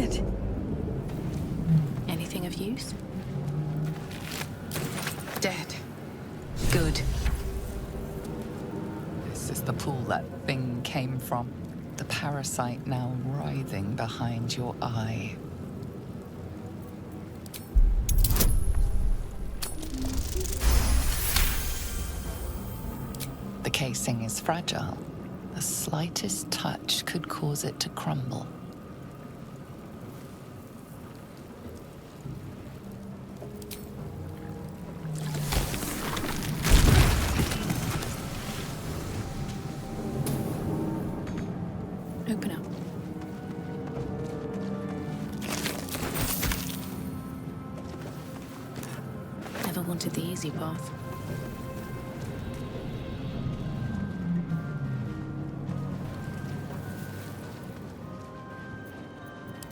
it. Anything of use? Dead. Good. This is the pool that thing came from. The parasite now writhing behind your eye. The casing is fragile. The slightest touch could cause it to crumble. Open up. Never wanted the easy path.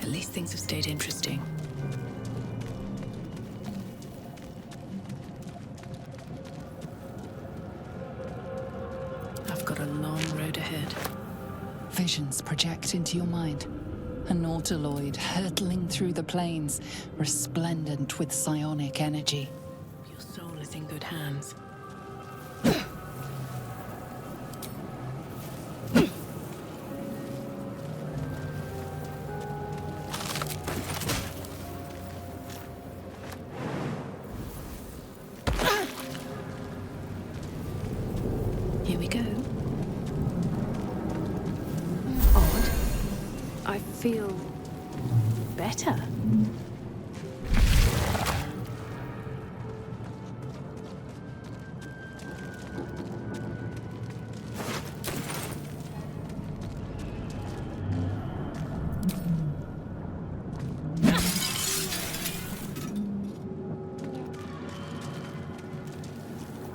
At least things have stayed interesting. I've got a long road ahead. Visions project into your mind. An Nautiloid hurtling through the plains, resplendent with psionic energy. Your soul is in good hands. Here we go. Odd. I feel better.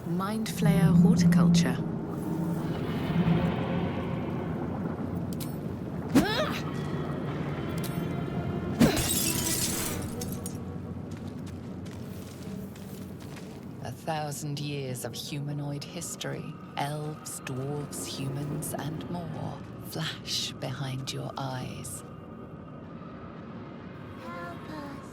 Mind Flayer horticulture. A 1,000 years of humanoid history. Elves, dwarves, humans, and more flash behind your eyes. Help us.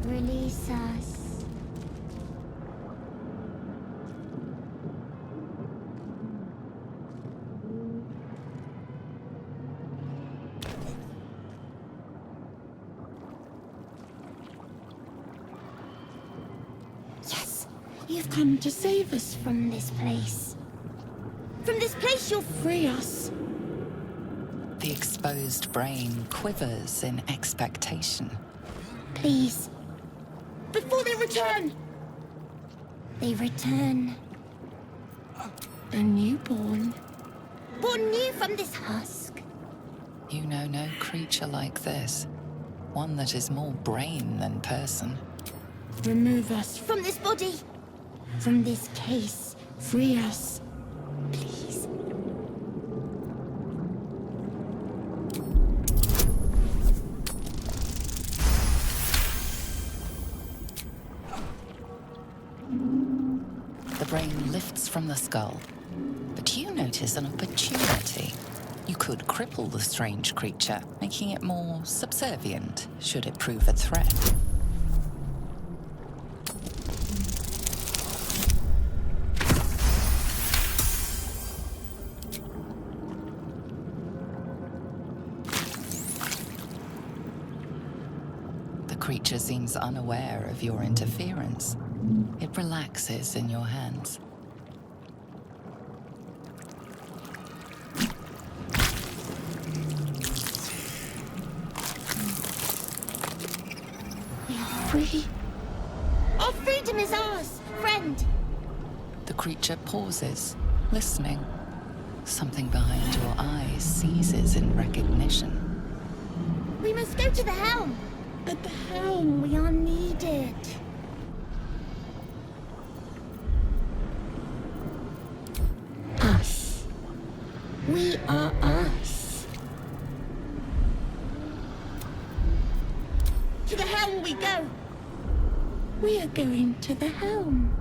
Release us. Yes, you've come to save us from this place. From this place, you'll free us. The exposed brain quivers in expectation. Please. Before they return. They return. A newborn. Born new from this husk. You know no creature like this. One that is more brain than person. Remove us from this body. From this case. Free us. Please. The brain lifts from the skull, but you notice an opportunity. You could cripple the strange creature, making it more subservient, should it prove a threat. The creature seems unaware of your interference. It relaxes in your hands. We are free. Our freedom is ours, friend. The creature pauses, listening. Something behind your eyes seizes in recognition. We must go to the helm. At the helm, we are needed. Us. We are us. To the helm we We are going to the helm.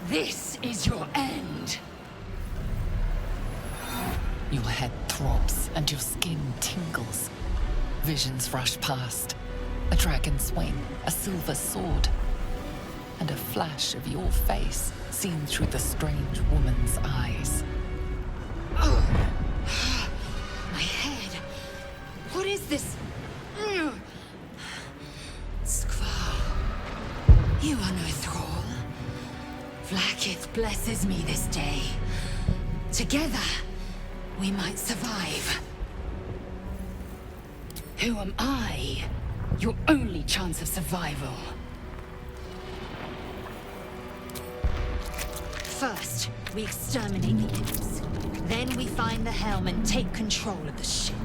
This is your end. Your head throbs and your skin tingles. Visions rush past. A dragon's wing, a silver sword, and a flash of your face seen through the strange woman's eyes. Oh, my head. What is this? Skvar, you are no thrall. Vlaakith blesses me this day. Together, we might survive. Who am I? Your only chance of survival. First, we exterminate the imps. Then we find the helm and take control of the ship.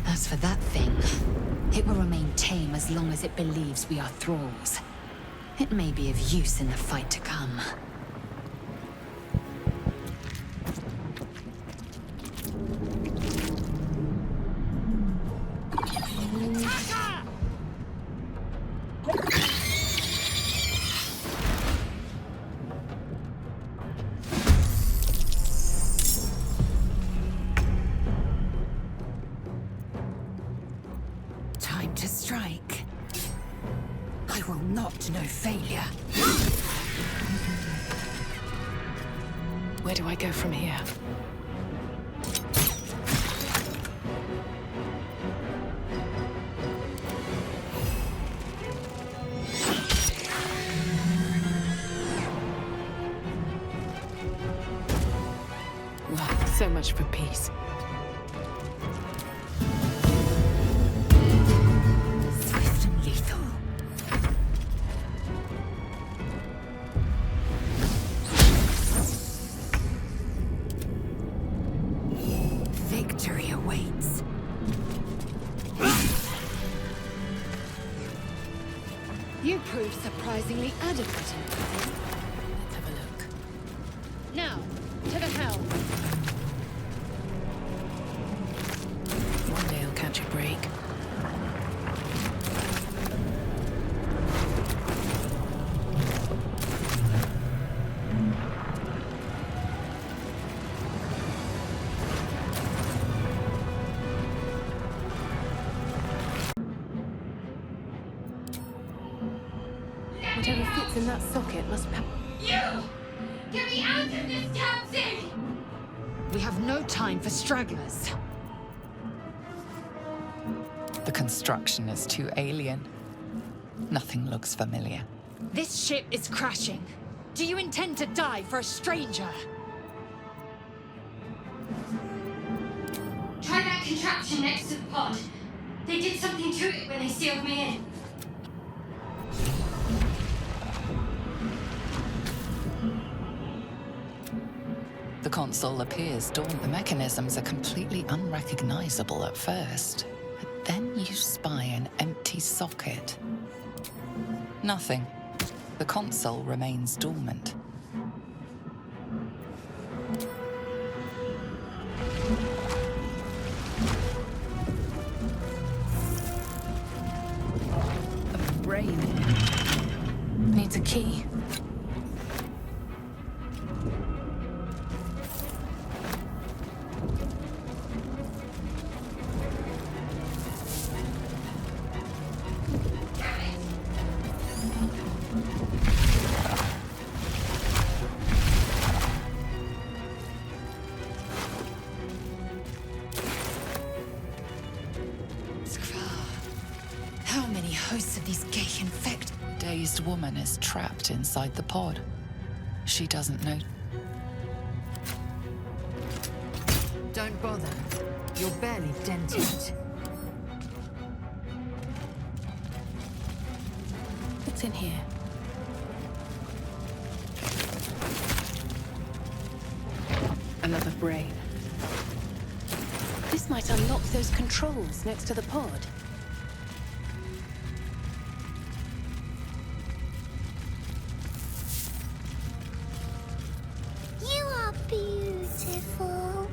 As for that thing, it will remain tame as long as it believes we are thralls. It may be of use in the fight to come. Time to strike. I will not know failure. Where do I go from here? Well, so much for peace. Swift and lethal. Victory awaits. You proved surprisingly adequate in cooking. Let's have a look. Now, to the helm. One day I'll catch a break. Whatever fits in that socket must You! Get me out of this damn thing! We have no time for stragglers. The construction is too alien. Nothing looks familiar. This ship is crashing. Do you intend to die for a stranger? Try that contraption next to the pod. They did something to it when they sealed me in. The console appears dormant. The mechanisms are completely unrecognizable at first, but then you spy an empty socket. Nothing. The console remains dormant. a brain. Needs a key. How many hosts of these gay infect? Dazed woman is trapped inside the pod. She doesn't know. Don't bother. You're barely dented. What's in here? Another brain. This might unlock those controls next to the pod. You are beautiful.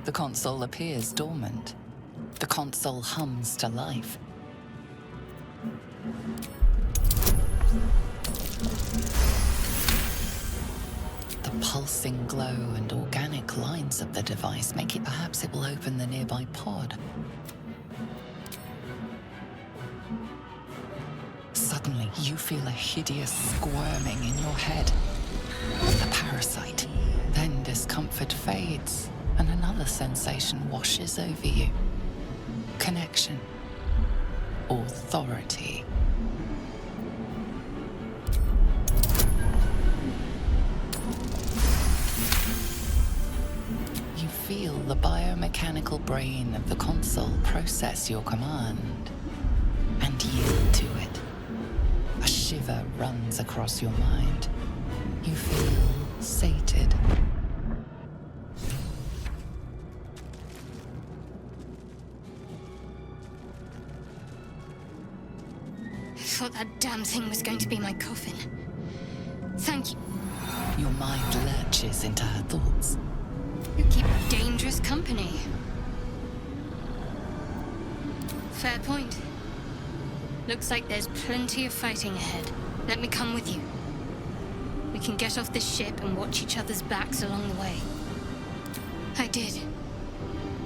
The console appears dormant. The console hums to life. The pulsing glow and organic lines of the device make it perhaps it will open the nearby pod. Suddenly, you feel a hideous squirming in your head. The parasite. Then discomfort fades, and another sensation washes over you. Connection. Authority. You feel the biomechanical brain of the console process your command and yield to it. A shiver runs across your mind. You feel sated. I thought that damn thing was going to be my coffin. Thank you. Your mind lurches into her thoughts. You keep dangerous company. Fair point. Looks like there's plenty of fighting ahead. Let me come with you. We can get off this ship and watch each other's backs along the way. I did.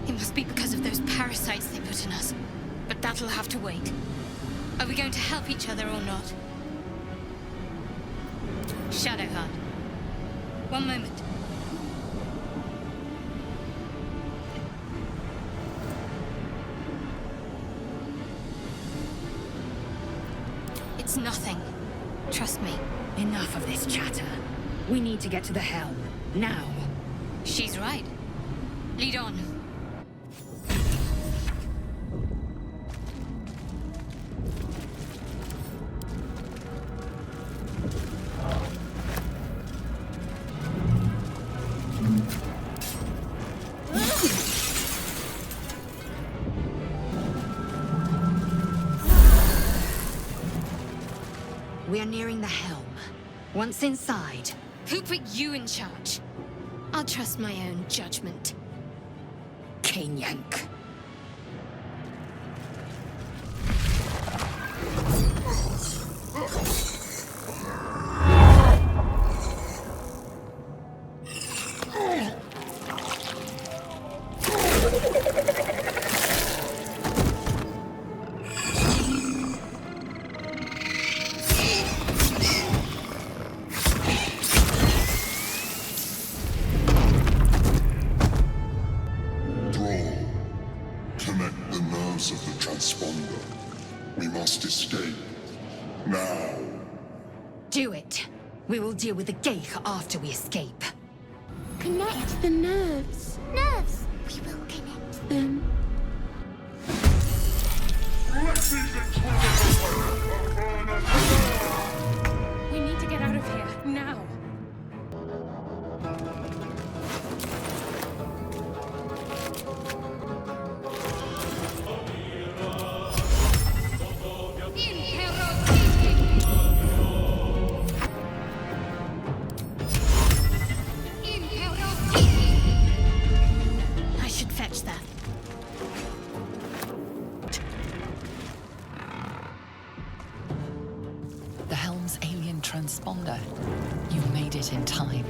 It must be because of those parasites they put in us. But that'll have to wait. Are we going to help each other or not? Shadowheart. One moment. It's nothing. Trust me. Enough of this chatter. We need to get to the helm. Now. She's right. Lead on. We are nearing the helm. Once inside, Who put you in charge? I'll trust my own judgment. Yank. Connect the nerves of the transponder. We must escape. Now. Do it. We will deal with the Geich after we escape. Connect the nerves. Nerves. We will connect them. We need to get out of here, now. I should fetch that. The helm's alien transponder. You made it in time.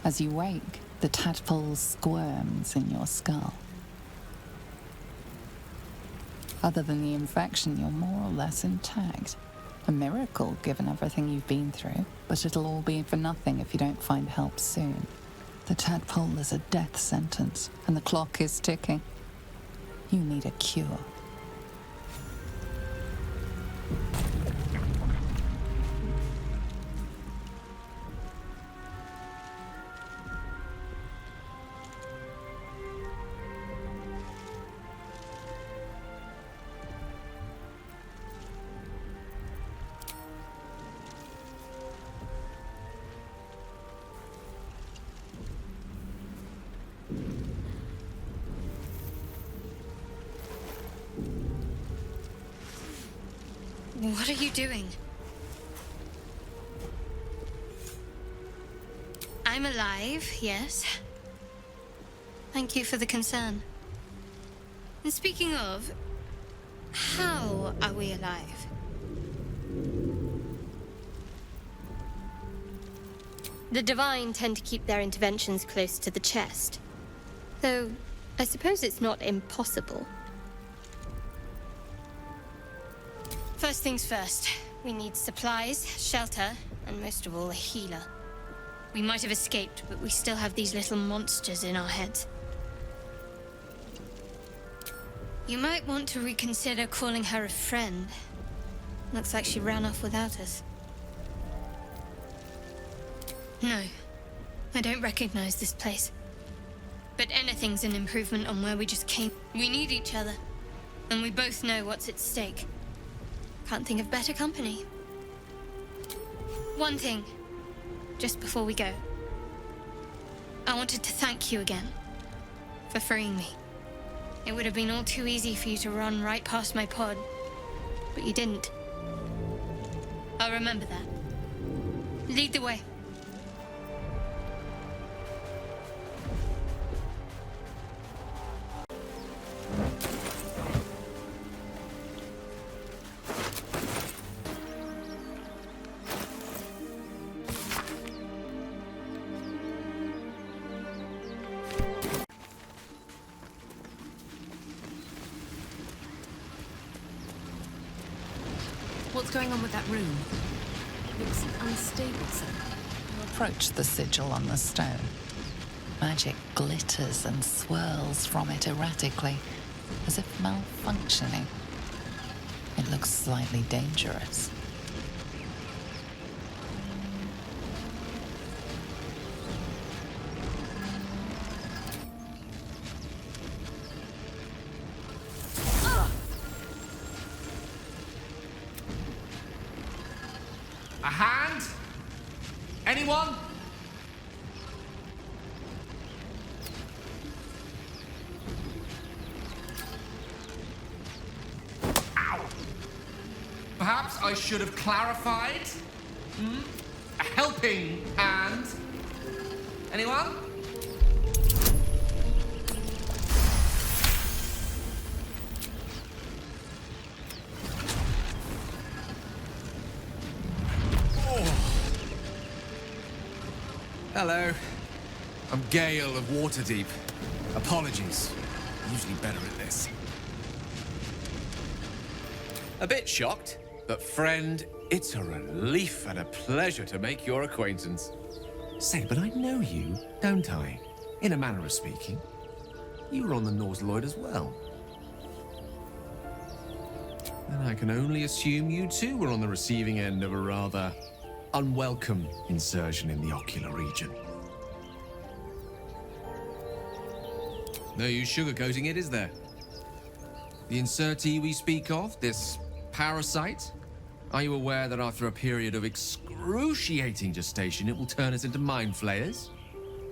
As you wake, the tadpole squirms in your skull. Other than the infection, you're more or less intact. A miracle, given everything you've been through, but it'll all be for nothing if you don't find help soon. The tadpole is a death sentence, and the clock is ticking. You need a cure. What are you doing? I'm alive, yes. Thank you for the concern. And speaking of, how are we alive? The Divine tend to keep their interventions close to the chest. Though, I suppose it's not impossible. First things first, we need supplies, shelter, and most of all, a healer. We might have escaped, but we still have these little monsters in our heads. You might want to reconsider calling her a friend. Looks like she ran off without us. No, I don't recognize this place. But anything's an improvement on where we just came. We need each other, and we both know what's at stake. Can't think of better company. One thing, just before we go. I wanted to thank you again for freeing me. It would have been all too easy for you to run right past my pod, but you didn't. I'll remember that. Lead the way. What's going on with that room? Looks unstable, sir. You approach the sigil on the stone. Magic glitters and swirls from it erratically, as if malfunctioning. It looks slightly dangerous. A hand? Anyone? Ow! Perhaps I should have clarified? A helping hand? Anyone? Hello. I'm Gale of Waterdeep. Apologies. Usually better at this. A bit shocked, but friend, it's a relief and a pleasure to make your acquaintance. Say, but I know you, don't I? In a manner of speaking. You were on the Nautiloid as well. And I can only assume you too were on the receiving end of a rather unwelcome insertion in the ocular region. No use sugarcoating it, is there? The insertee we speak of, this parasite, are you aware that after a period of excruciating gestation, it will turn us into mind flayers?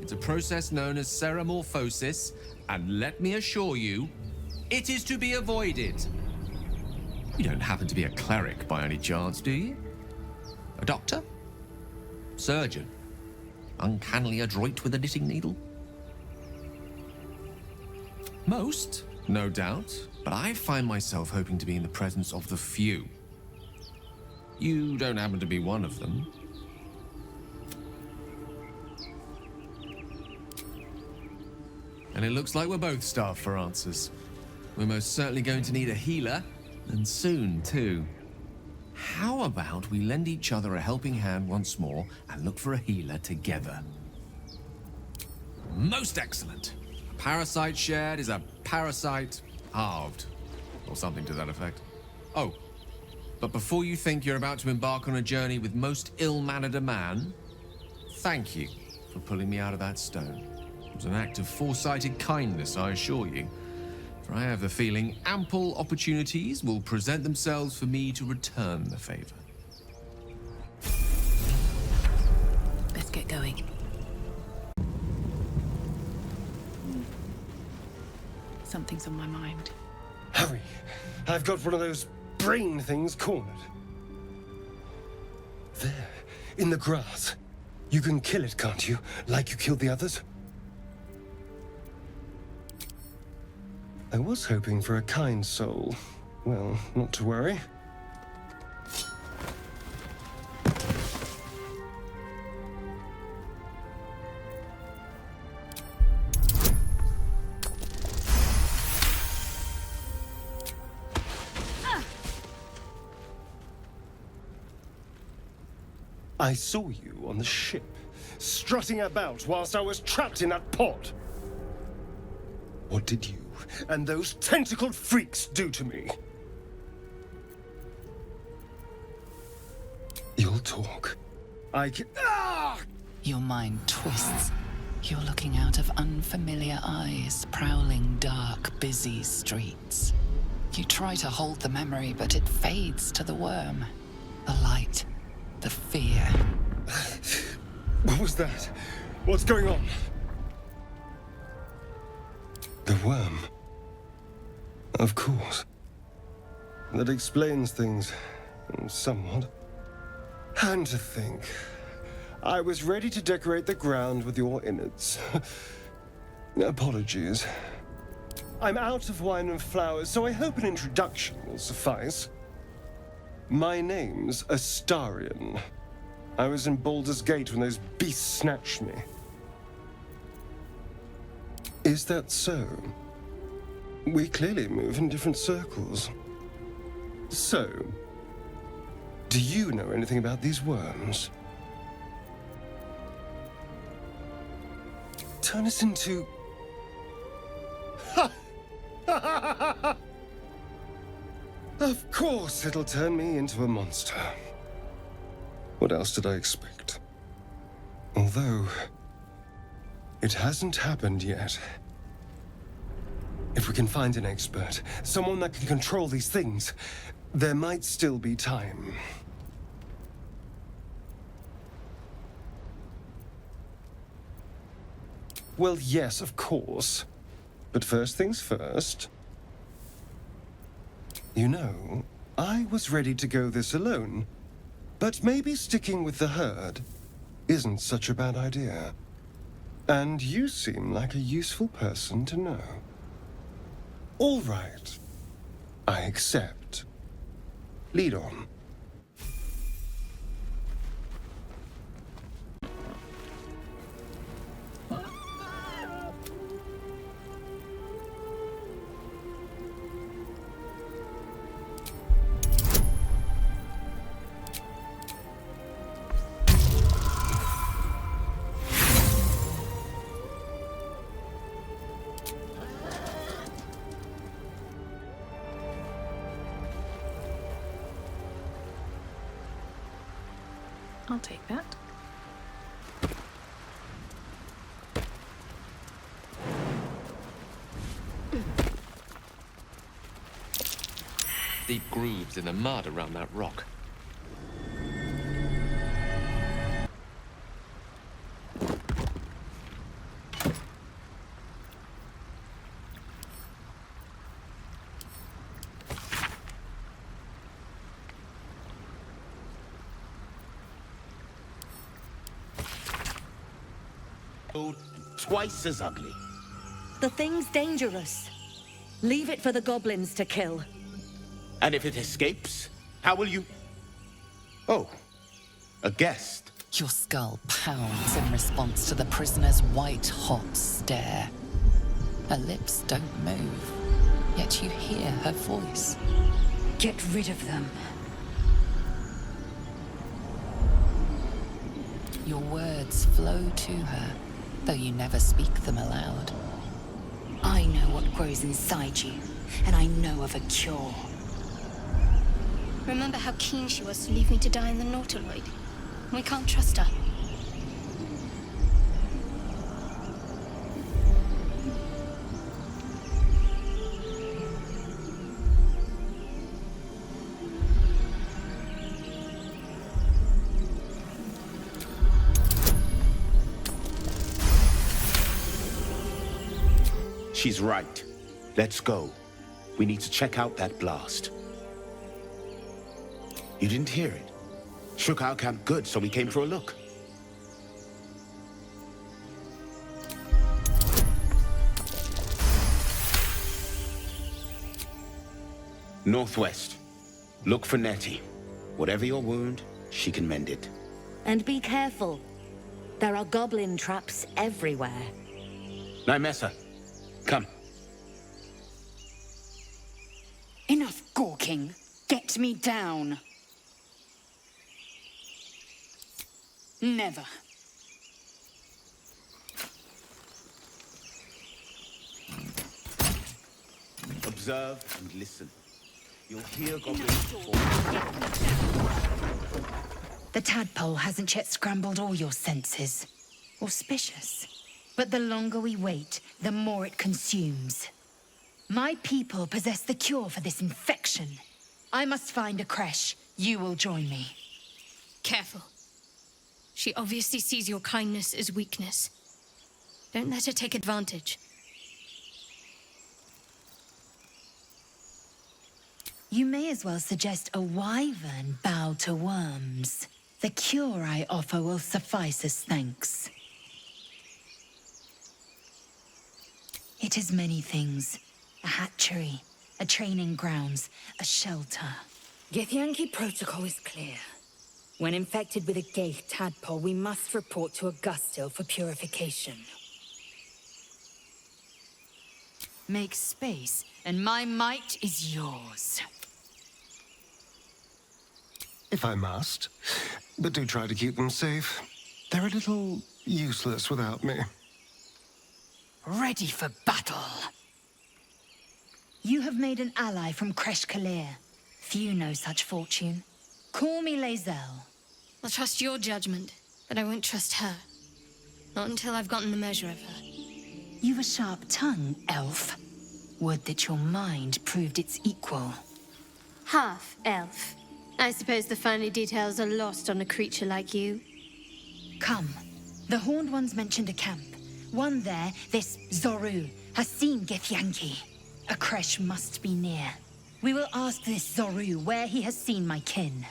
It's a process known as ceramorphosis, and let me assure you, it is to be avoided. You don't happen to be a cleric by any chance, do you? A doctor? Surgeon? Uncannily adroit with a knitting needle? Most, no doubt, but I find myself hoping to be in the presence of the few. You don't happen to be one of them. And it looks like we're both starved for answers. We're most certainly going to need a healer, and soon, too. How about we lend each other a helping hand once more and look for a healer together? Most excellent. A parasite shared is a parasite halved, or something to that effect. Oh, but before you think you're about to embark on a journey with most ill-mannered a man, thank you for pulling me out of that stone. It was an act of foresighted kindness, I assure you. For I have the feeling ample opportunities will present themselves for me to return the favor. Let's get going. Something's on my mind. Hurry! I've got one of those brain things cornered. There, in the grass. You can kill it, can't you? Like you killed the others? I was hoping for a kind soul. Well, not to worry. I saw you on the ship, strutting about whilst I was trapped in that pod. What did you and those tentacled freaks do to me? You'll talk. I can... Ah! Your mind twists. You're looking out of unfamiliar eyes, prowling dark, busy streets. You try to hold the memory, but it fades to the worm. The light, the fear. What was that? What's going on? The worm. Of course. That explains things, somewhat. And to think, I was ready to decorate the ground with your innards. Apologies. I'm out of wine and flowers, so I hope an introduction will suffice. My name's Astarion. I was in Baldur's Gate when those beasts snatched me. Is that so? We clearly move in different circles. So, do you know anything about these worms? Turn us into... Of course it'll turn me into a monster. What else did I expect? Although, it hasn't happened yet. If we can find an expert, someone that can control these things, there might still be time. Well, yes, of course. But first things first. You know, I was ready to go this alone. But maybe sticking with the herd isn't such a bad idea. And you seem like a useful person to know. All right. I accept. Lead on. I'll take that. Deep grooves in the mud around that rock. Twice as ugly. The thing's dangerous. Leave it for the goblins to kill. And if it escapes, how will you... Oh, a guest. Your skull pounds in response to the prisoner's white-hot stare. Her lips don't move, yet you hear her voice. Get rid of them. Your words flow to her, though you never speak them aloud. I know what grows inside you, and I know of a cure. Remember how keen she was to leave me to die in the Nautiloid? We can't trust her. She's right. Let's go. We need to check out that blast. You didn't hear it? Shook our camp good, so we came for a look. Northwest. Look for Nettie. Whatever your wound, she can mend it. And be careful. There are goblin traps everywhere. Nymessa, come. Enough gawking. Get me down. Never. Observe and listen. You'll hear goblins before. The tadpole hasn't yet scrambled all your senses. Auspicious. But the longer we wait, the more it consumes. My people possess the cure for this infection. I must find a creche. You will join me. Careful. She obviously sees your kindness as weakness. Don't let her take advantage. You may as well suggest a wyvern bow to worms. The cure I offer will suffice as thanks. It is many things. A hatchery, a training grounds, a shelter. Githyanki protocol is clear. When infected with a ghaik tadpole, we must report to Augustil for purification. Make space, and my might is yours. If I must. But do try to keep them safe. They're a little useless without me. Ready for battle. You have made an ally from Kresh Kalir. Few know such fortune. Call me Lae'zel. I'll trust your judgment, but I won't trust her. Not until I've gotten the measure of her. You've a sharp tongue, elf. Would that your mind proved its equal. Half elf. I suppose the finer details are lost on a creature like you. Come. The Horned Ones mentioned a camp. One there, this Zoru, has seen Githyanki. A creche must be near. We will ask this Zoru where he has seen my kin.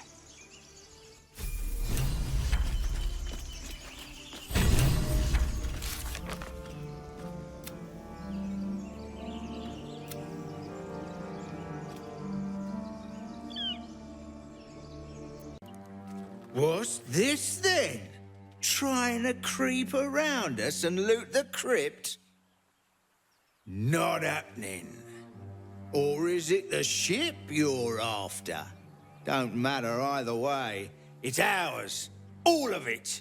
What's this then? Trying to creep around us and loot the crypt? Not happening. Or is it the ship you're after? Don't matter either way. It's ours. All of it.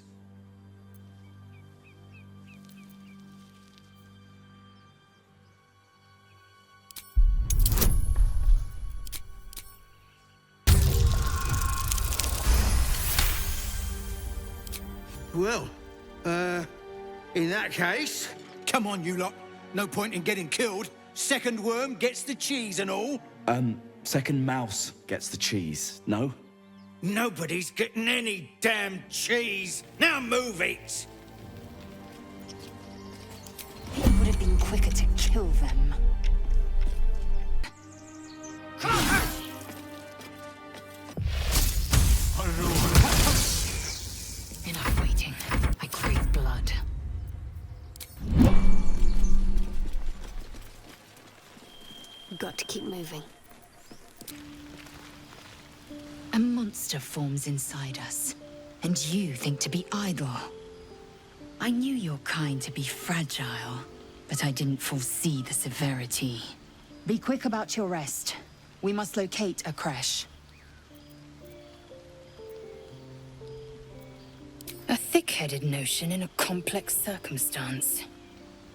Well, in that case, come on, you lot. No point in getting killed. Second worm gets the cheese and all. Second mouse gets the cheese, no? Nobody's getting any damn cheese. Now move it. It would have been quicker to kill them. Enough waiting. I crave blood. Got to keep moving. A monster forms inside us, and you think to be idle. I knew your kind to be fragile. but I didn't foresee the severity. Be quick about your rest. We must locate a crash. A thick-headed notion in a complex circumstance.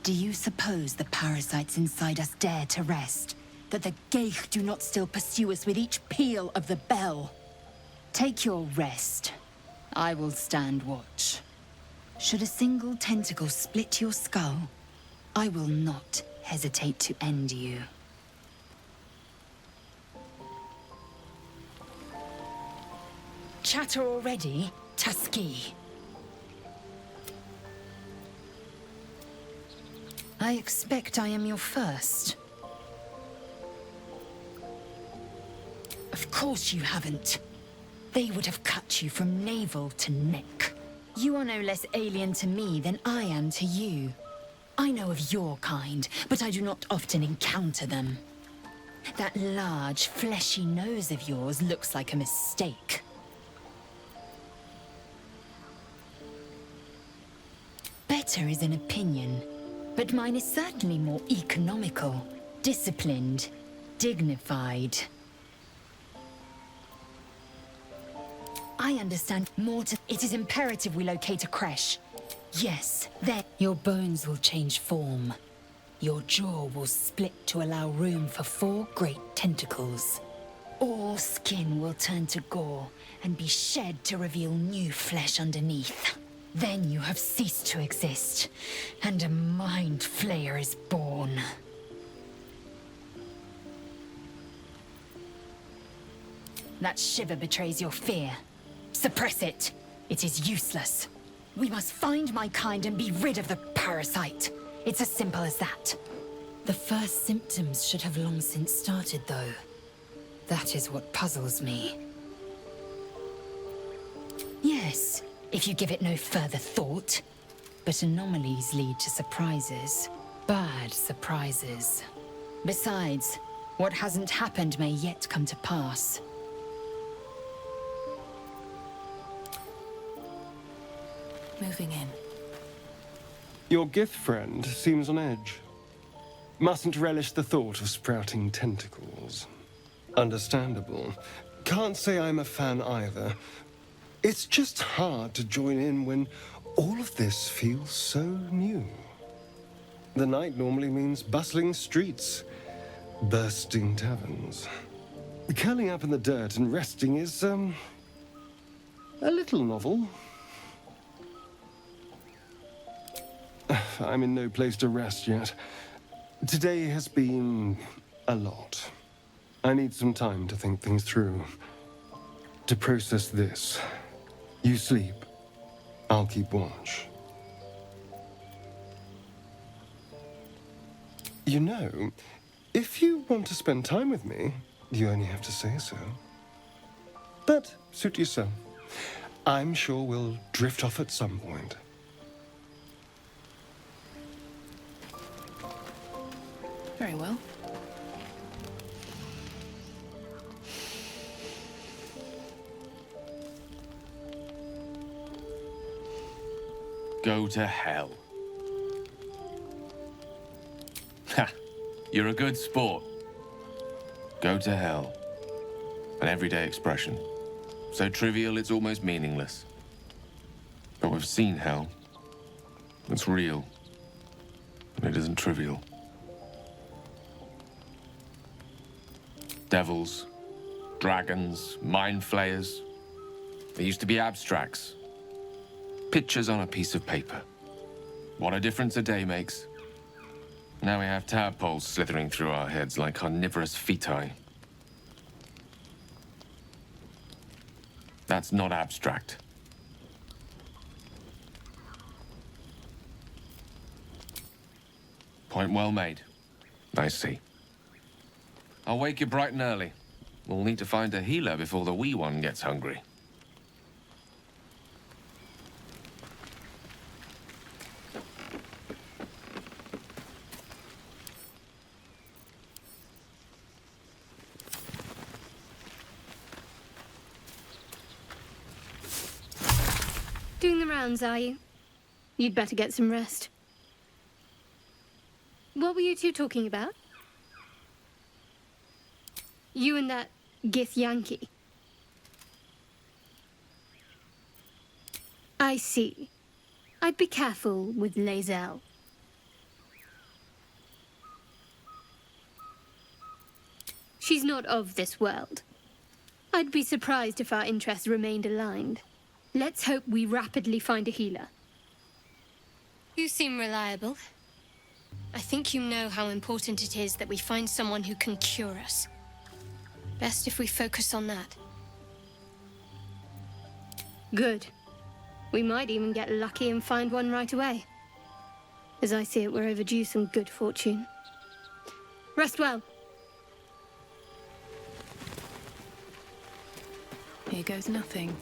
Do you suppose the parasites inside us dare to rest? That the Geich do not still pursue us with each peal of the bell? Take your rest. I will stand watch. Should a single tentacle split your skull, I will not hesitate to end you. Chatter already, Tusky? I expect I am your first. Of course you haven't. They would have cut you from navel to neck. You are no less alien to me than I am to you. I know of your kind, but I do not often encounter them. That large, fleshy nose of yours looks like a mistake. Better is an opinion, but mine is certainly more economical, disciplined, dignified. I understand more to... It is imperative we locate a creche. Yes, then your bones will change form. Your jaw will split to allow room for 4 great tentacles. All skin will turn to gore and be shed to reveal new flesh underneath. Then you have ceased to exist, and a mind flayer is born. That shiver betrays your fear. Suppress it. It is useless. We must find my kind and be rid of the parasite. It's as simple as that. The first symptoms should have long since started, though. That is what puzzles me. Yes, if you give it no further thought. But anomalies lead to surprises. Bad surprises. Besides, what hasn't happened may yet come to pass. Moving in. Your gift friend seems on edge. Mustn't relish the thought of sprouting tentacles. Understandable. Can't say I'm a fan either. It's just hard to join in when all of this feels so new. The night normally means bustling streets, bursting taverns. Curling up in the dirt and resting is, a little novel. I'm in no place to rest yet. Today has been a lot. I need some time to think things through. To process this. You sleep. I'll keep watch. You know, if you want to spend time with me, you only have to say so. But suit yourself. I'm sure we'll drift off at some point. Very well. Go to hell. Ha! You're a good sport. Go to hell. An everyday expression. So trivial it's almost meaningless. But we've seen hell. It's real. And it isn't trivial. Devils, dragons, mind flayers. They used to be abstracts. Pictures on a piece of paper. What a difference a day makes. Now we have tadpoles slithering through our heads like carnivorous feti. That's not abstract. Point well made. I see. I'll wake you bright and early. We'll need to find a healer before the wee one gets hungry. Doing the rounds, are you? You'd better get some rest. What were you two talking about? You and that Githyanki. I see. I'd be careful with Lae'zel. She's not of this world. I'd be surprised if our interests remained aligned. Let's hope we rapidly find a healer. You seem reliable. I think you know how important it is that we find someone who can cure us. Best if we focus on that. Good. We might even get lucky and find one right away. As I see it, we're overdue some good fortune. Rest well. Here goes nothing.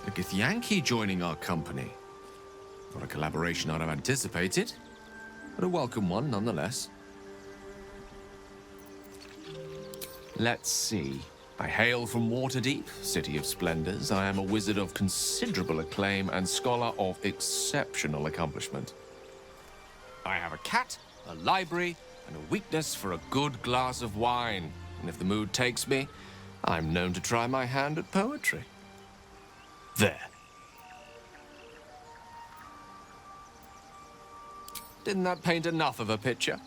A Githyanki joining our company. Not a collaboration I'd have anticipated, but a welcome one nonetheless. Let's see. I hail from Waterdeep, City of Splendors. I am a wizard of considerable acclaim and scholar of exceptional accomplishment. I have a cat, a library, and a weakness for a good glass of wine. And if the mood takes me, I'm known to try my hand at poetry. There. Didn't that paint enough of a picture?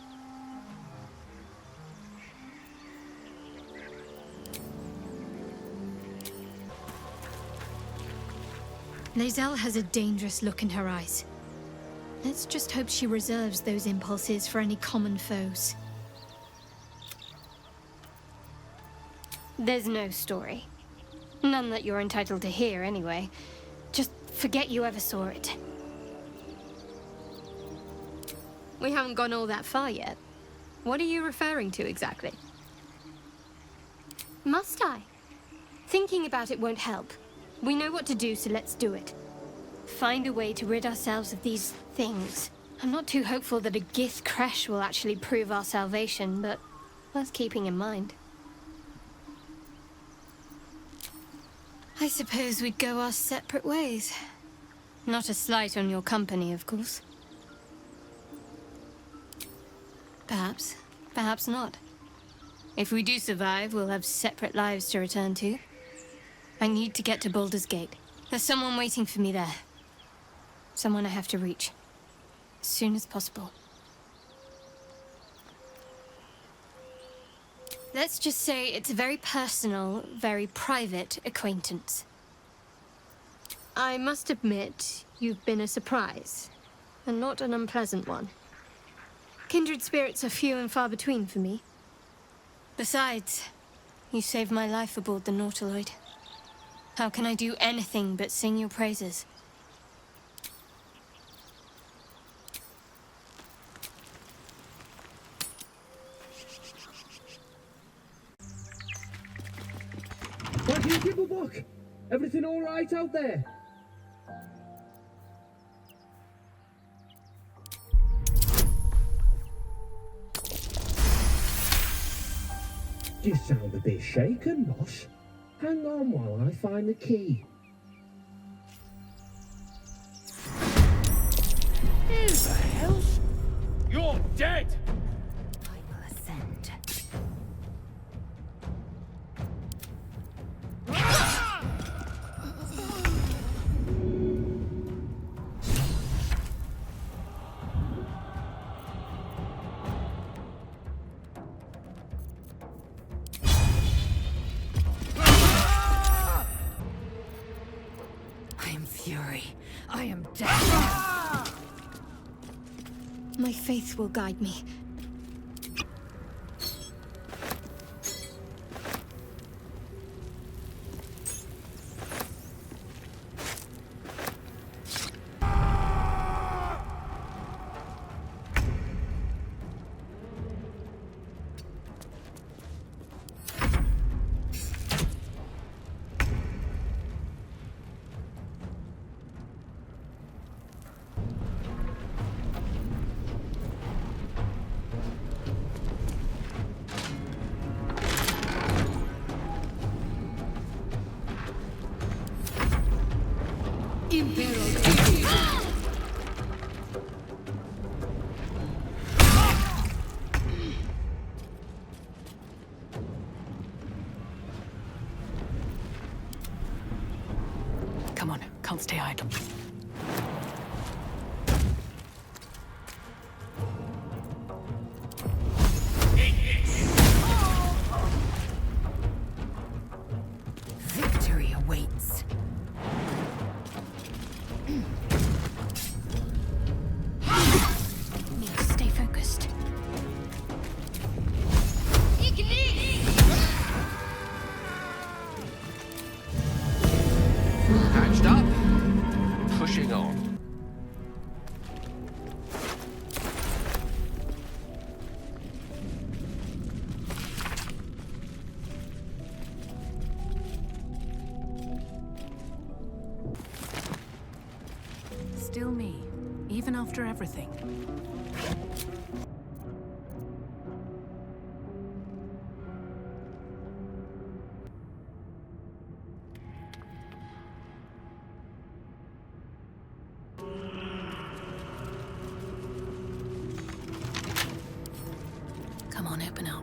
Lae'zel has a dangerous look in her eyes. Let's just hope she reserves those impulses for any common foes. There's no story. None that you're entitled to hear, anyway. Just forget you ever saw it. We haven't gone all that far yet. What are you referring to exactly? Must I? Thinking about it won't help. We know what to do, so let's do it. Find a way to rid ourselves of these things. I'm not too hopeful that a Gith crash will actually prove our salvation, but worth keeping in mind. I suppose we'd go our separate ways. Not a slight on your company, of course. Perhaps. Perhaps not. If we do survive, we'll have separate lives to return to. I need to get to Baldur's Gate. There's someone waiting for me there. Someone I have to reach. As soon as possible. Let's just say it's a very personal, very private acquaintance. I must admit, you've been a surprise. And not an unpleasant one. Kindred spirits are few and far between for me. Besides, you saved my life aboard the Nautiloid. How can I do anything but sing your praises? What do you give a book? Everything all right out there? You sound a bit shaken, Moss. Hang on while I find the key. Who the hell? You're dead! I will ascend. I am fury. I am death. My faith will guide me. Come on, can't stay idle. Victory awaits. Need to stay focused. Patched up. Pushing on. Still me, even after everything. Come on, open up.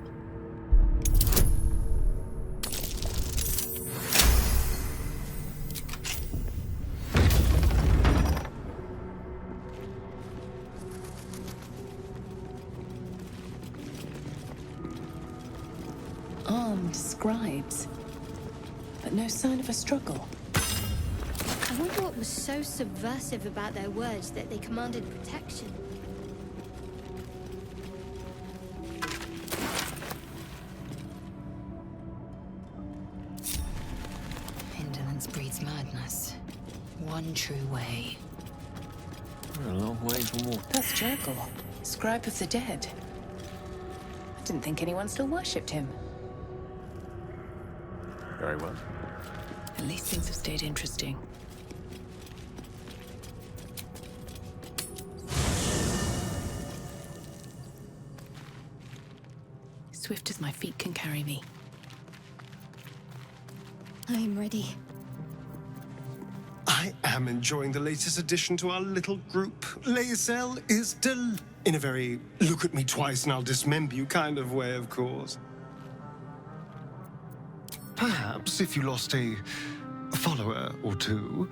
Armed scribes, but no sign of a struggle. I wonder what was so subversive about their words that they commanded protection. Indolence breeds madness. One true way. We're a long way from water. That's Jurgle, scribe of the dead. I didn't think anyone still worshipped him. Very well. At least things have stayed interesting. Swift as my feet can carry me. I'm ready. I am enjoying the latest addition to our little group. Lae'zel is in a very look at me twice and I'll dismember you kind of way, of course. Perhaps if you lost a follower or two,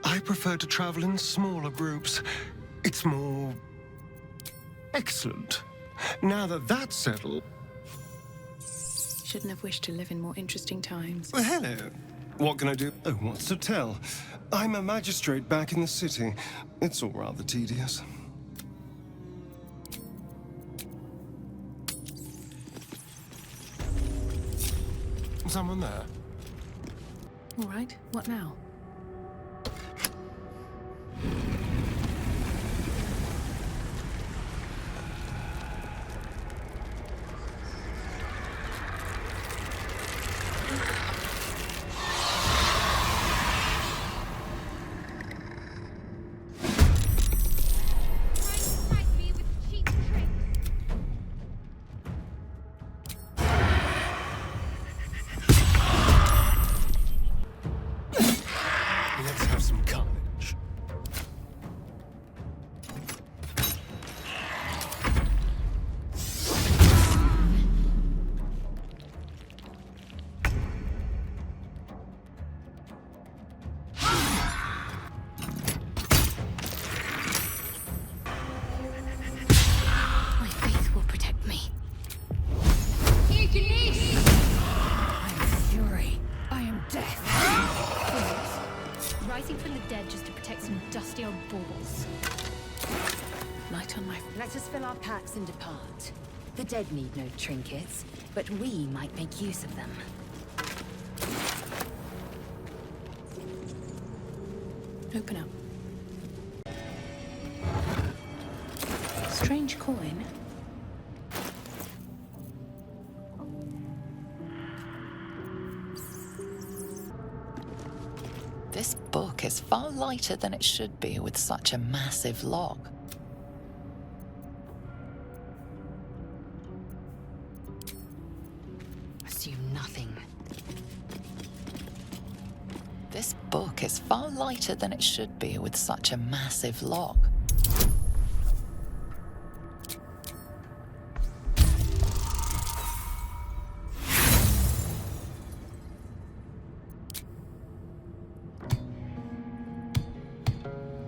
I prefer to travel in smaller groups. It's more excellent. Now that that's settled... Shouldn't have wished to live in more interesting times. Well, hello. What can I do? Oh, what's to tell? I'm a magistrate back in the city. It's all rather tedious. Someone there? All right, what now? Let's have some carnage. My faith will protect me. I am fury. I am death. Rising from the dead just to protect some dusty old baubles. Light on my... Let us fill our packs and depart. The dead need no trinkets, but we might make use of them. Open up. Strange coin. This book is far lighter than it should be with such a massive log. Assume nothing. This book is far lighter than it should be with such a massive lock.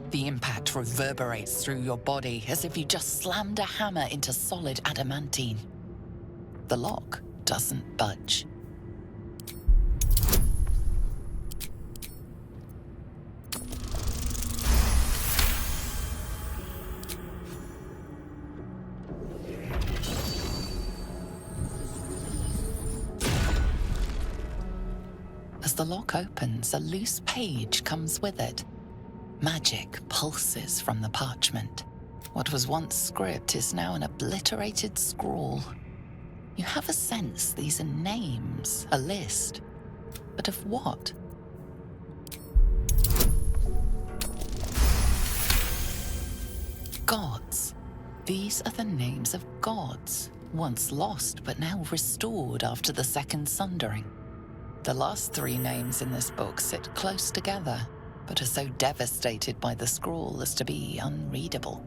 The impact reverberates through your body as if you just slammed a hammer into solid adamantine. The lock doesn't budge. As the lock opens, a loose page comes with it. Magic pulses from the parchment. What was once script is now an obliterated scrawl. You have a sense these are names, a list. But of what? Gods. These are the names of gods, once lost but now restored after the Second Sundering. The last three names in this book sit close together, but are so devastated by the scrawl as to be unreadable.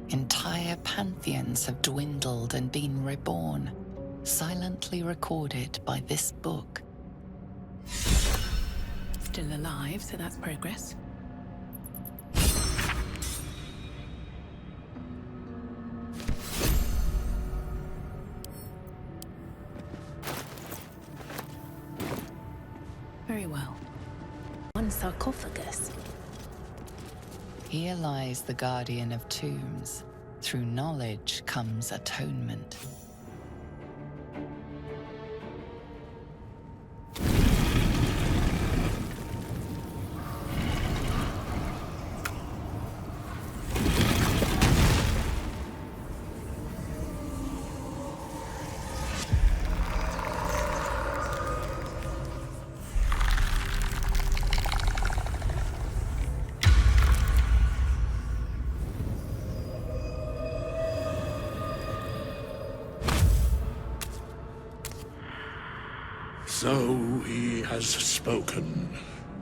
Entire pantheons have dwindled and been reborn, silently recorded by this book. Still alive, so that's progress. Very well. One sarcophagus. Here lies the guardian of tombs. Through knowledge comes atonement. So he has spoken,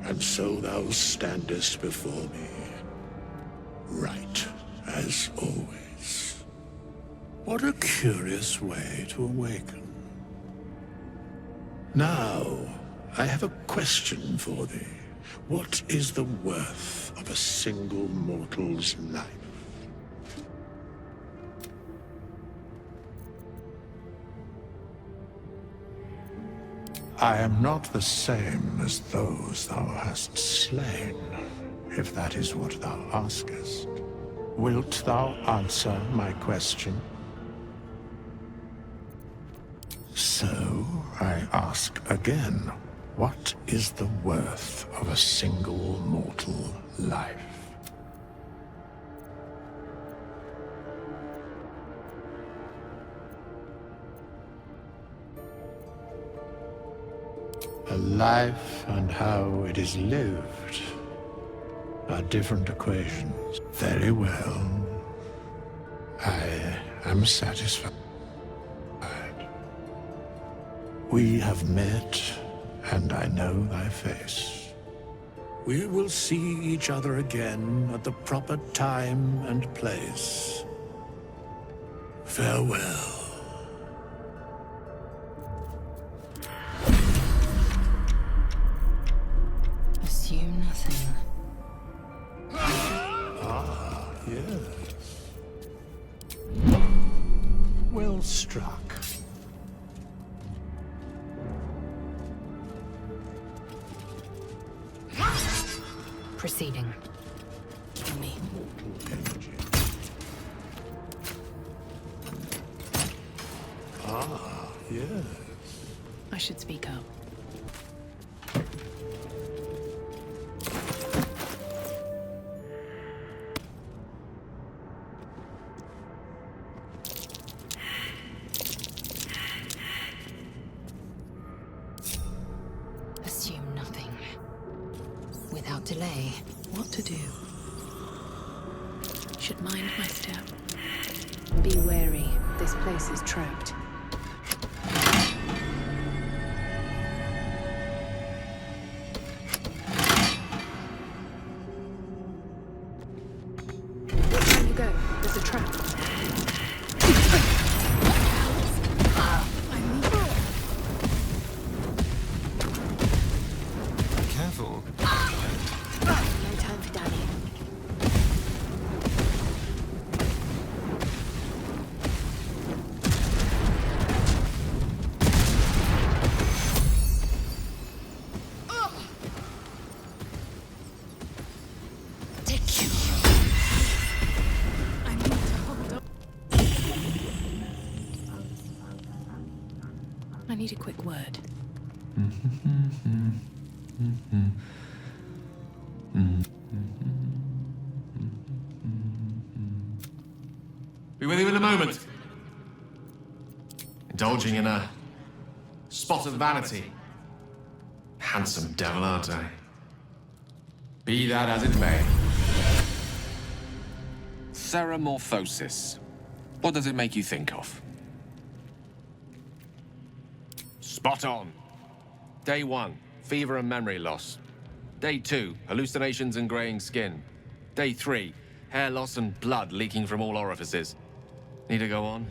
and so thou standest before me. Right, as always. What a curious way to awaken. Now, I have a question for thee. What is the worth of a single mortal's life? I am not the same as those thou hast slain, if that is what thou askest. Wilt thou answer my question? So, I ask again, what is the worth of a single mortal life? A life and how it is lived are different equations. Very well. I am satisfied. We have met, and I know thy face. We will see each other again at the proper time and place. Farewell. Assume nothing. Ah, yes. Well struck. Proceeding. Kill me. Ah, yes. I should speak up. Assume nothing. Without delay. What to do? Should mind my step. Be wary. This place is trapped. There's a trap. Careful. No time for Danny. I need a quick word. Be with you in a moment. Indulging in a spot of vanity. Handsome devil, aren't I? Be that as it may. Ceramorphosis. What does it make you think of? Spot on. Day 1, fever and memory loss. Day 2, hallucinations and graying skin. Day 3, hair loss and blood leaking from all orifices. Need to go on?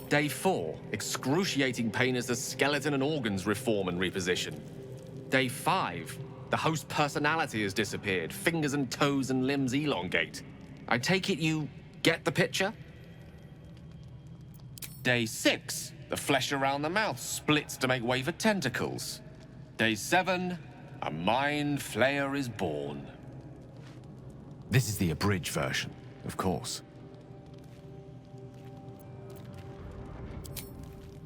Day 4, excruciating pain as the skeleton and organs reform and reposition. Day 5, the host personality has disappeared. Fingers and toes and limbs elongate. I take it you get the picture? Day 6, the flesh around the mouth splits to make way for tentacles. Day 7, a mind flayer is born. This is the abridged version, of course.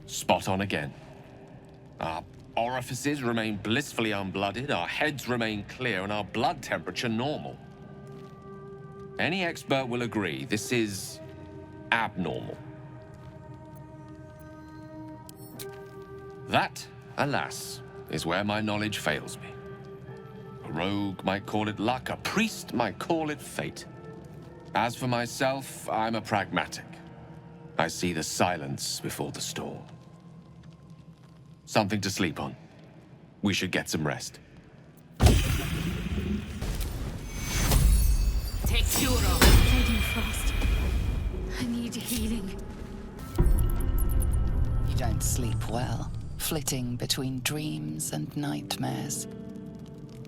Spot on again. Our orifices remain blissfully unblooded, our heads remain clear, and our blood temperature normal. Any expert will agree this is abnormal. That, alas, is where my knowledge fails me. A rogue might call it luck, a priest might call it fate. As for myself, I'm a pragmatic. I see the silence before the storm. Something to sleep on. We should get some rest. Take cure of. Lady Frost. I need healing. You don't sleep well, flitting between dreams and nightmares.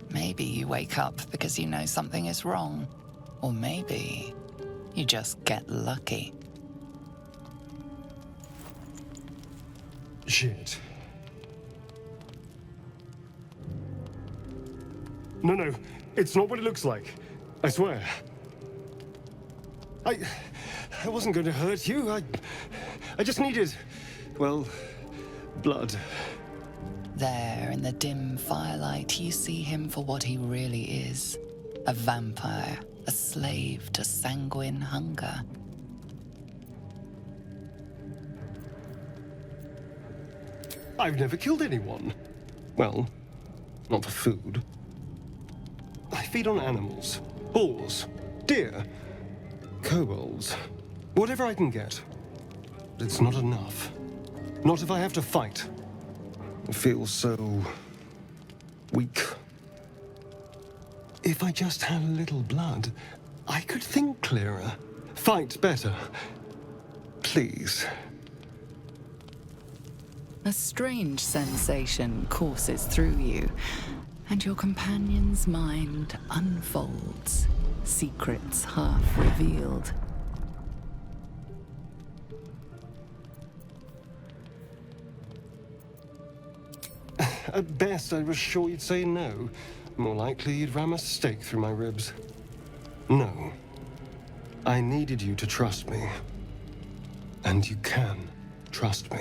Maybe you wake up because you know something is wrong. Or maybe you just get lucky. Shit. No, it's not what it looks like. I swear. I wasn't going to hurt you. I just needed, well, blood. There, in the dim firelight, you see him for what he really is. A vampire, a slave to sanguine hunger. I've never killed anyone. Well, not for food. I feed on animals. Boars. Deer. Kobolds. Whatever I can get. But it's not enough. Not if I have to fight. I feel so weak. If I just had a little blood, I could think clearer, fight better. Please. A strange sensation courses through you, and your companion's mind unfolds, secrets half revealed. At best, I was sure you'd say no. More likely, you'd ram a stake through my ribs. No. I needed you to trust me. And you can trust me.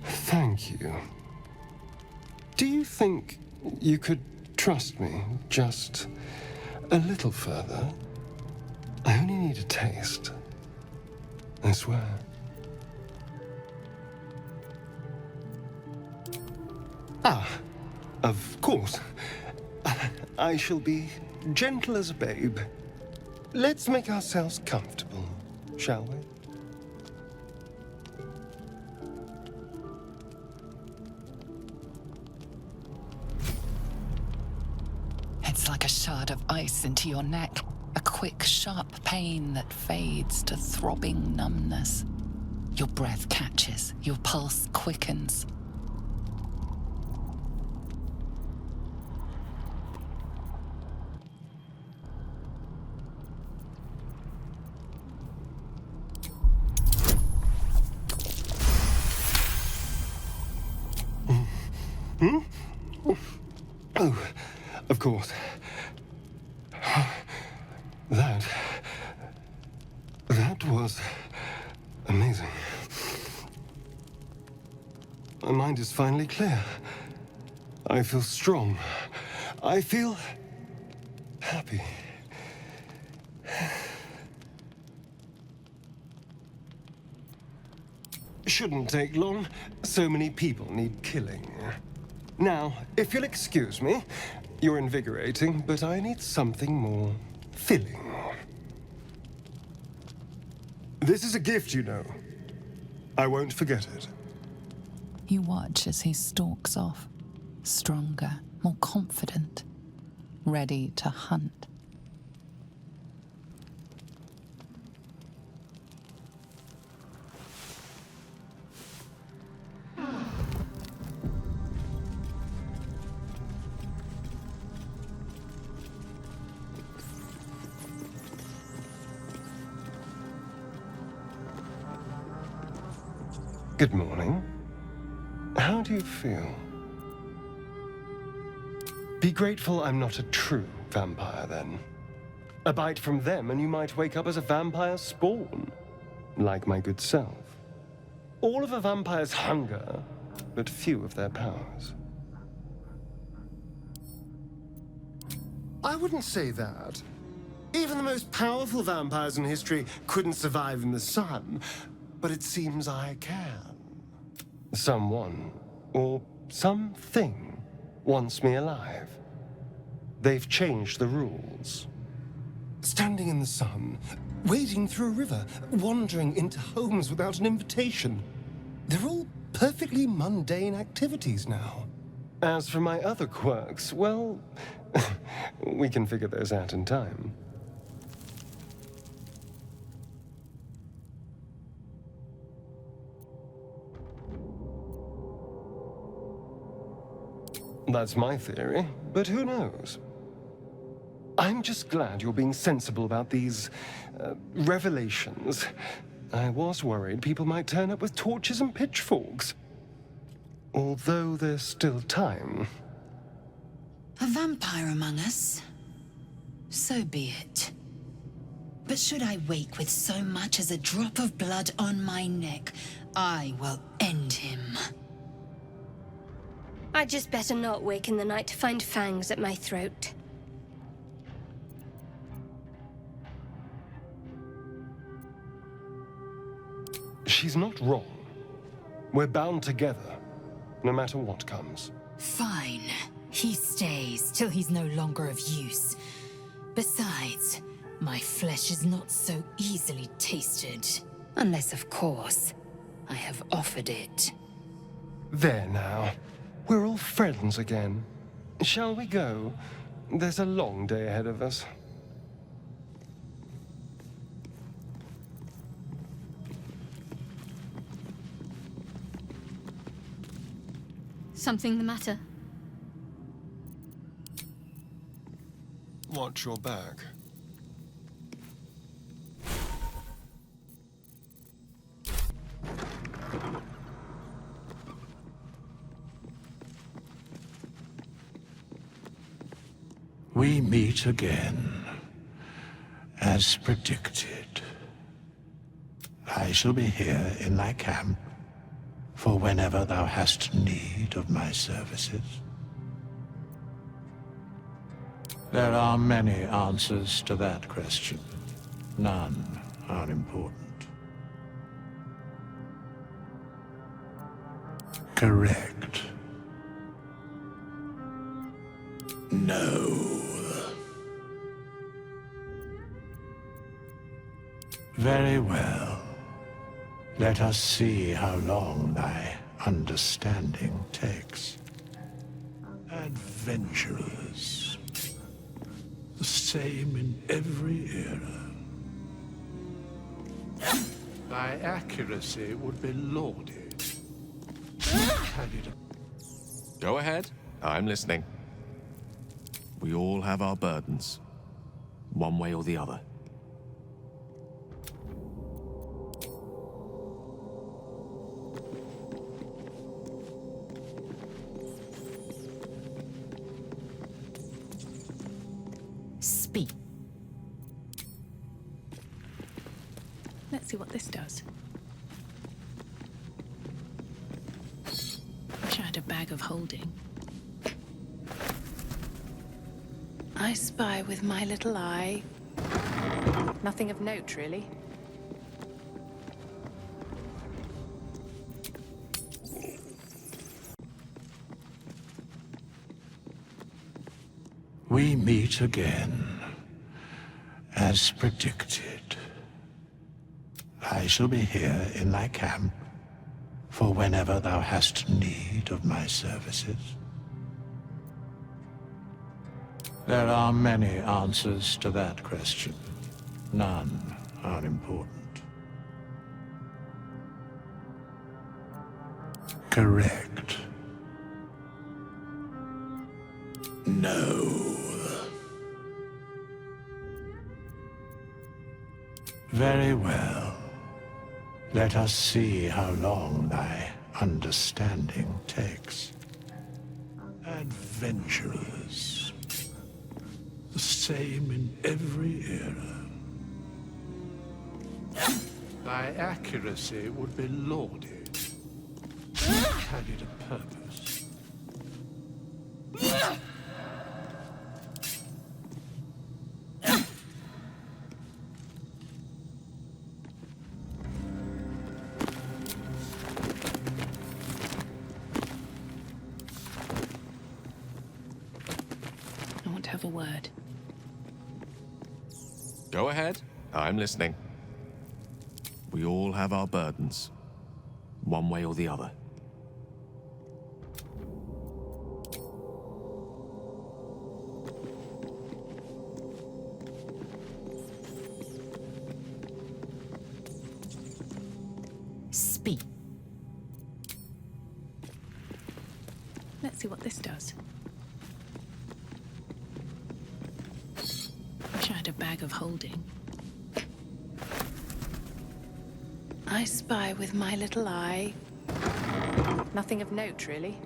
Thank you. Do you think you could trust me just a little further? I only need a taste. I swear. Ah, of course. I shall be gentle as a babe. Let's make ourselves comfortable, shall we? sinks like a shard of ice into your neck. A quick, sharp pain that fades to throbbing numbness. Your breath catches, your pulse quickens. Hmm? Oh, of course. That was amazing. My mind is finally clear. I feel strong. I feel happy. Shouldn't take long. So many people need killing. Now, if you'll excuse me, you're invigorating, but I need something more filling. This is a gift, you know. I won't forget it. You watch as he stalks off, stronger, more confident, ready to hunt. Good morning. How do you feel? Be grateful I'm not a true vampire, then. A bite from them and you might wake up as a vampire spawn, like my good self. All of a vampire's hunger, but few of their powers. I wouldn't say that. Even the most powerful vampires in history couldn't survive in the sun, but it seems I can. Someone, or something, wants me alive. They've changed the rules. Standing in the sun, wading through a river, wandering into homes without an invitation. They're all perfectly mundane activities now. As for my other quirks, well, we can figure those out in time. That's my theory, but who knows? I'm just glad you're being sensible about these revelations. I was worried people might turn up with torches and pitchforks. Although there's still time. A vampire among us? So be it. But should I wake with so much as a drop of blood on my neck, I will end him. I'd just better not wake in the night to find fangs at my throat. She's not wrong. We're bound together, no matter what comes. Fine. He stays till he's no longer of use. Besides, my flesh is not so easily tasted. Unless, of course, I have offered it. There now. We're all friends again. Shall we go? There's a long day ahead of us. Something the matter? Watch your back. We meet again, as predicted. I shall be here in thy camp for whenever thou hast need of my services. There are many answers to that question. None are important. Correct. No. Very well. Let us see how long thy understanding takes. Adventurers. same in every era. Thy accuracy would be lauded. Had it Go ahead. I'm listening. We all have our burdens, one way or the other. Speak. Let's see what this does. Wish I had a bag of holding. I spy with my little eye. Nothing of note, really. We meet again, as predicted. I shall be here in thy camp for whenever thou hast need of my services. There are many answers to that question. None are important. Correct. No. Very well. Let us see how long thy understanding takes. Adventurers. The same in every era. Thy accuracy would be lauded. Had it a purpose. I want to have a word. Go ahead. I'm listening. We all have our burdens, one way or the other. Speak. Let's see what this does. Wish I had a bag of holding. I spy with my little eye. Nothing of note, really.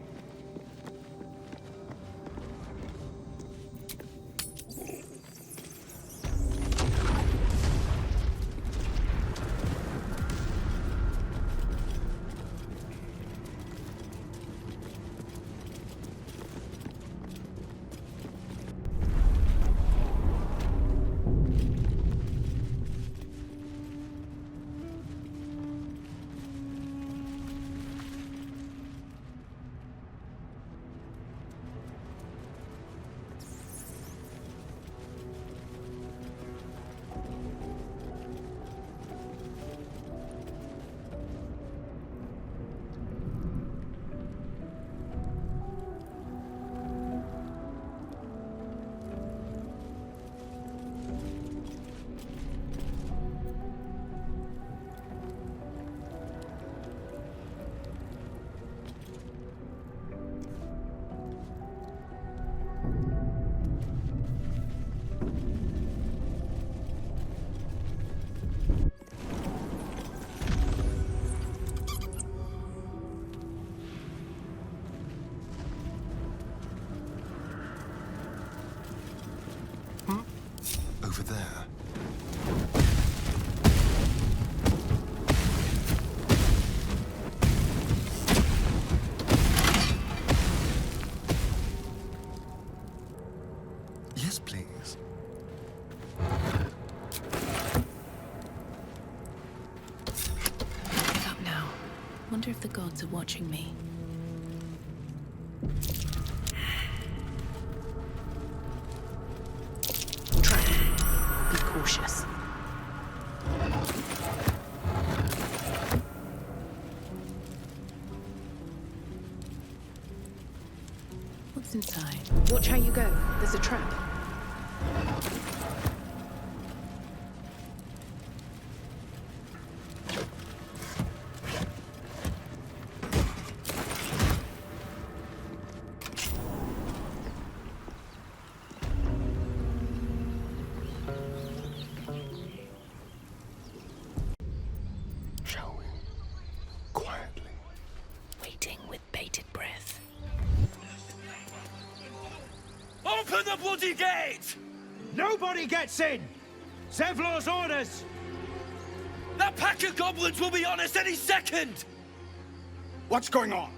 Over there. Yes, please. Give up now. Wonder if the gods are watching me. Be cautious. What's inside? Watch how you go. There's a trap. bloody gate! Nobody gets in! Zevlor's orders! That pack of goblins will be on us any second! What's going on?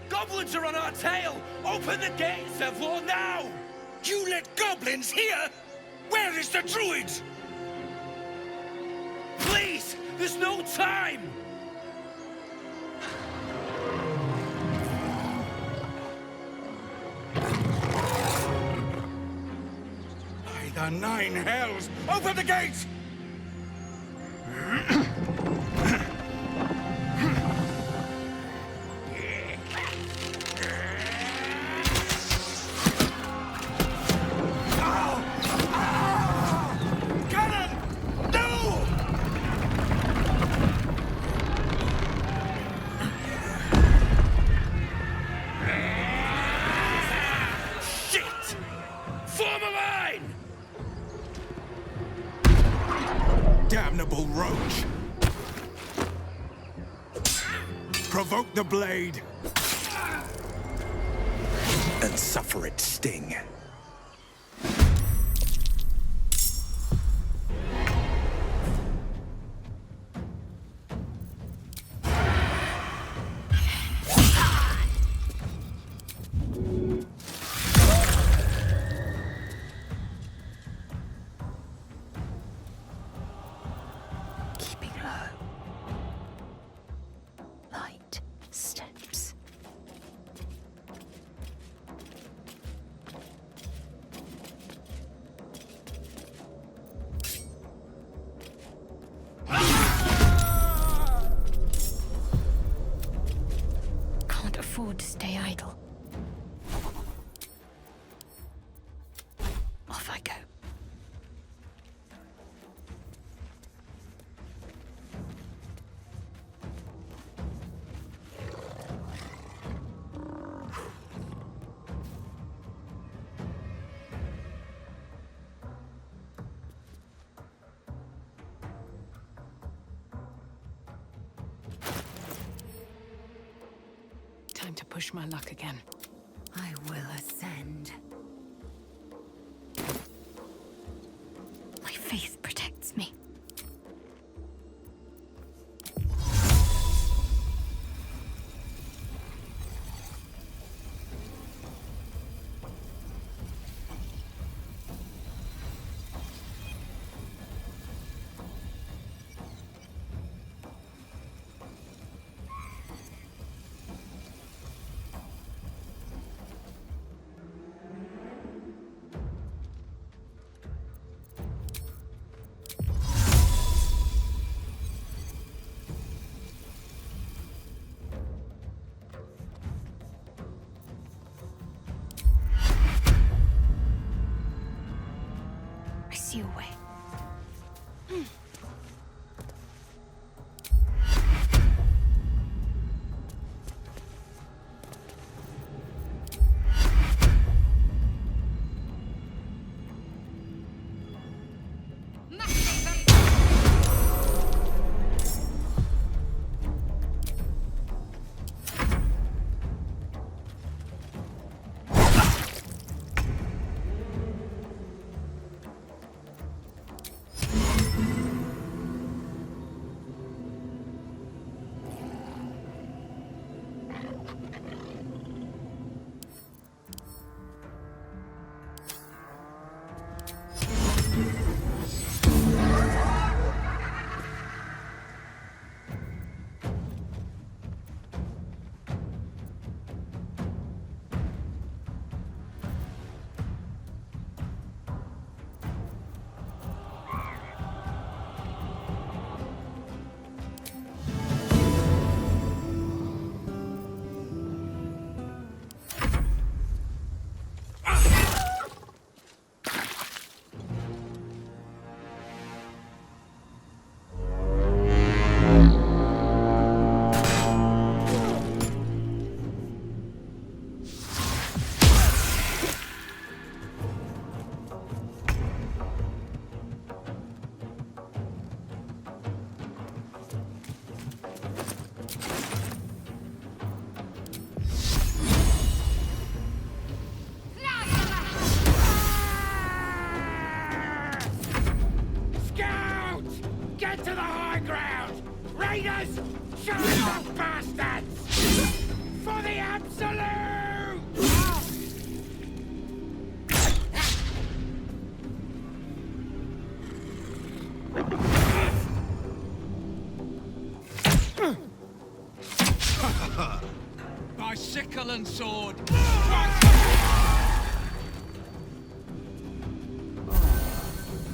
Goblins are on our tail! Open the gate, Zevlor, now! You let goblins here? Where is the druid? Please! There's no time! By the nine hells! Open the gate! Damnable roach! Provoke the blade and suffer its sting. To stay idle. Off I go. Time to push my luck again. I will ascend. My faith protects me. traitors! Show the bastards! For the absolute! By sickle and sword.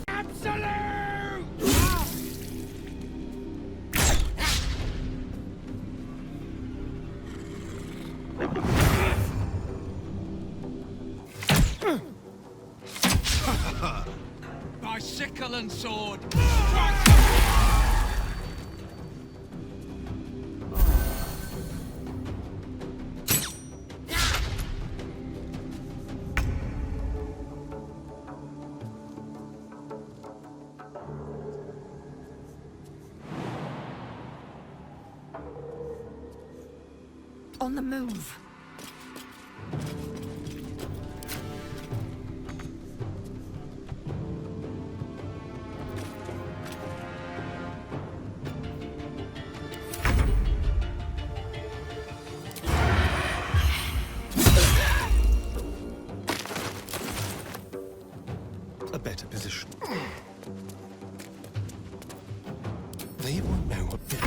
Absolute! By sickle and sword. On the move. A better position. They won't know what they...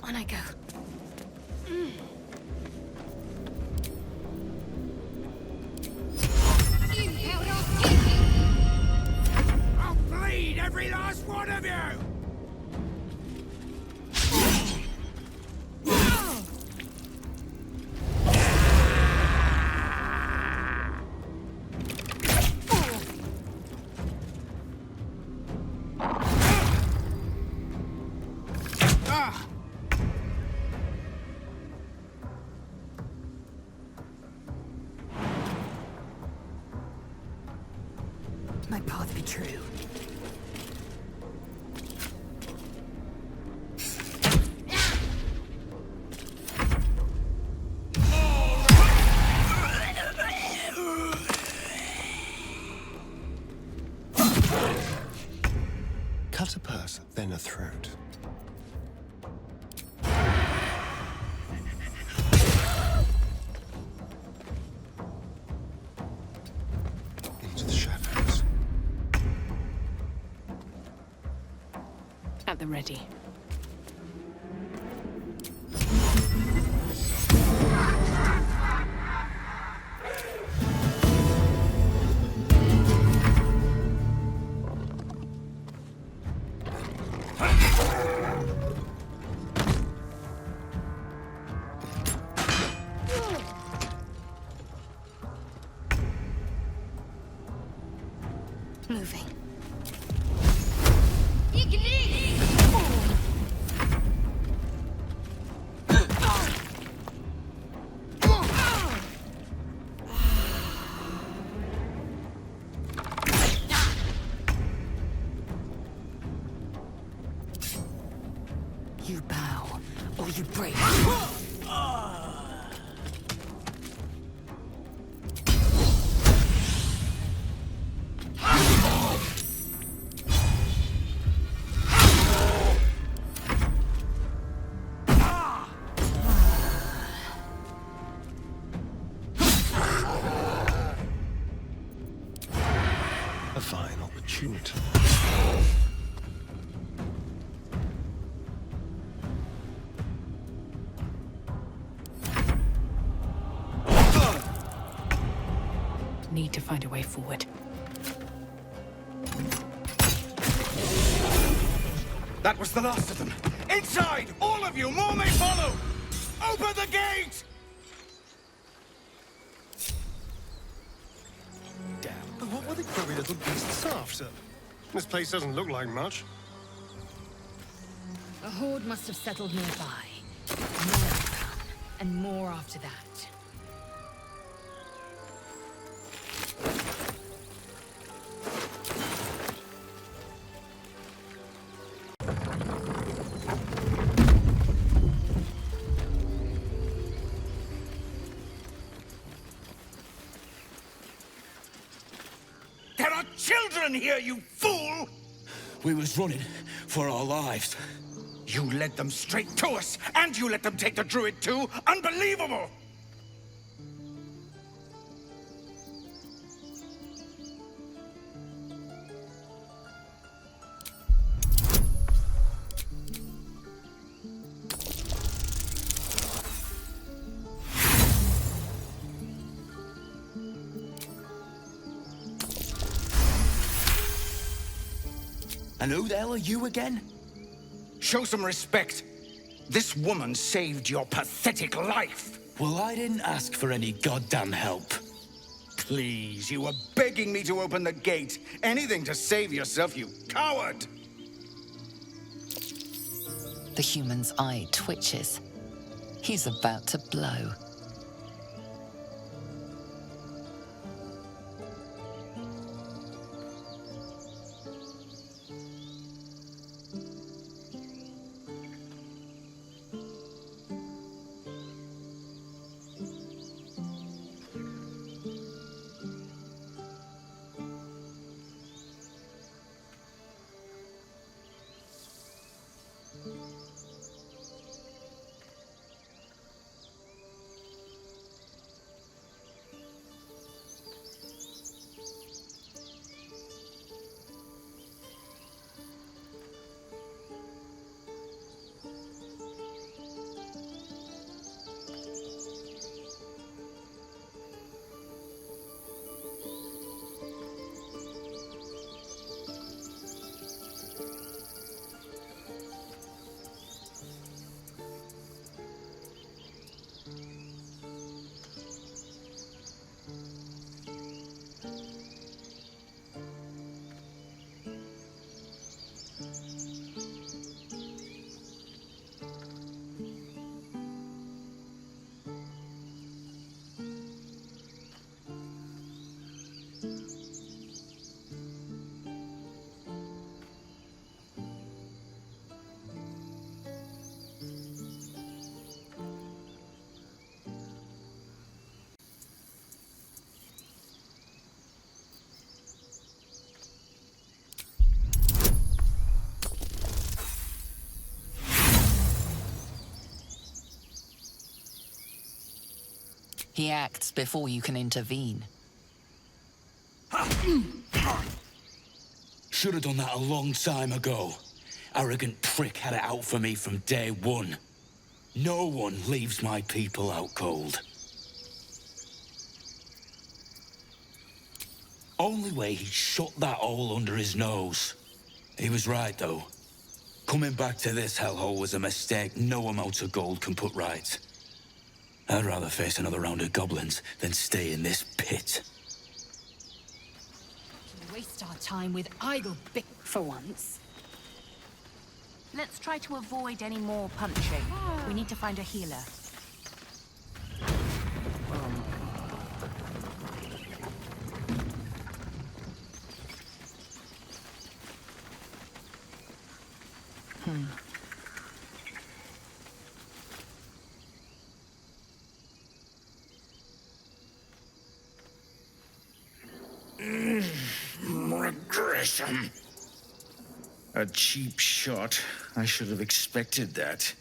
On I go. I'll bleed every last one of you! My path be true. Cut a purse, then a throat. Into the shadows. At the ready. Moving. You bow, or you break. A fine opportunity. Need to find a way forward. That was the last of them. Inside! All of you! More may follow! Open the gate! Damn. What were the grubby little beasts after? This place doesn't look like much. A horde must have settled nearby. More to come, and more after that. There are children here, you fool! We was running for our lives. You led them straight to us, and you let them take the druid too? Unbelievable! And who the hell are you again? Show some respect. This woman saved your pathetic life. Well, I didn't ask for any goddamn help. Please, you were begging me to open the gate. Anything to save yourself, you coward! The human's eye twitches. He's about to blow. He acts before you can intervene. Should have done that a long time ago. Arrogant prick had it out for me from day one. No one leaves my people out cold. Only way he shut that hole under his nose. He was right, though. Coming back to this hellhole was a mistake no amount of gold can put right. I'd rather face another round of goblins than stay in this pit. Waste our time with idle bit For once. Let's try to avoid any more punching. We need to find a healer. Regression. A cheap shot. I should have expected that.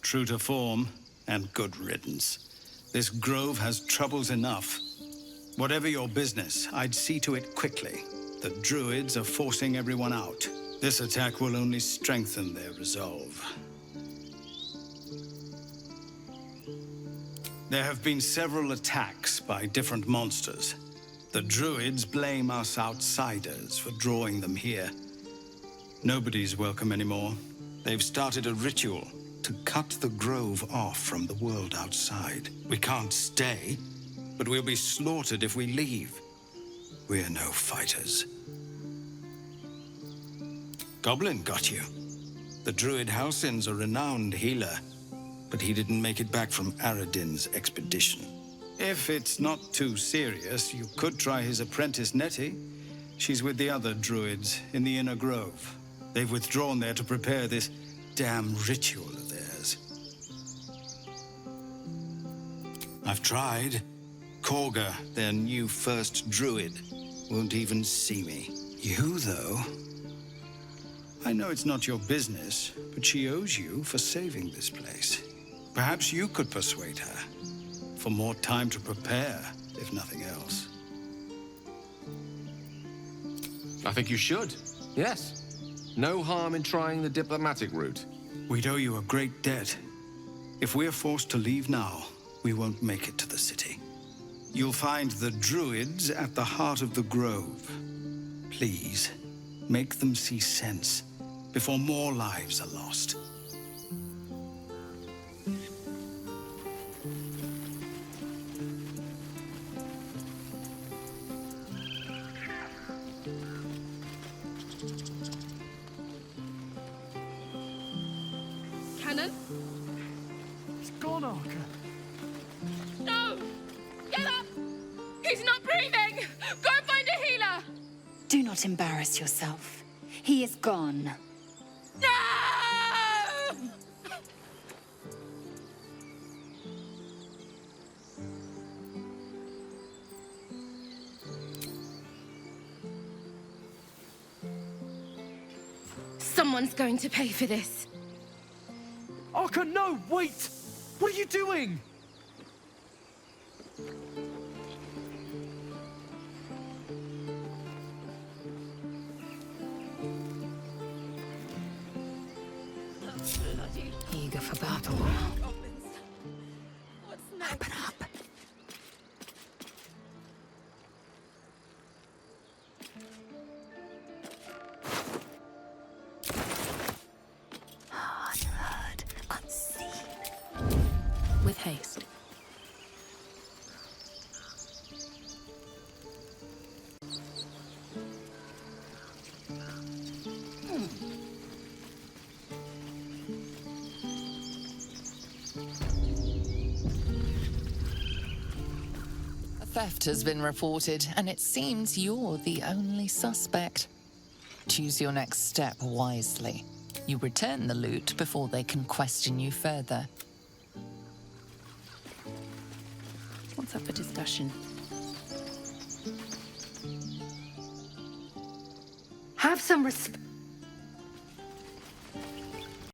True to form, and good riddance. This grove has troubles enough. Whatever your business, I'd see to it quickly. The druids are forcing everyone out. This attack will only strengthen their resolve. There have been several attacks by different monsters. The druids blame us outsiders for drawing them here. Nobody's welcome anymore. They've started a ritual to cut the grove off from the world outside. We can't stay, but we'll be slaughtered if we leave. We're no fighters. Goblin got you. The druid Halsin's a renowned healer, but he didn't make it back from Aradin's expedition. If it's not too serious, you could try his apprentice Nettie. She's with the other druids in the Inner Grove. They've withdrawn there to prepare this damn ritual of theirs. I've tried. Korga, their new first druid, won't even see me. You, though... I know it's not your business, but she owes you for saving this place. Perhaps you could persuade her. For more time to prepare, if nothing else. I think you should. Yes. No harm in trying the diplomatic route. We'd owe you a great debt. If we're forced to leave now, we won't make it to the city. You'll find the druids at the heart of the grove. Please, make them see sense before more lives are lost. Cannon? It's gone, Arca. No! Get up! He's not breathing! Go find a healer! Do not embarrass yourself. He is gone. No! Someone's going to pay for this. Arca, no! Wait! What are you doing? Eager for battle. Open up. Unheard, unseen. With haste. A theft has been reported, and it seems you're the only suspect. Choose your next step wisely. You return the loot before they can question you further. What's up for discussion? Have some respect.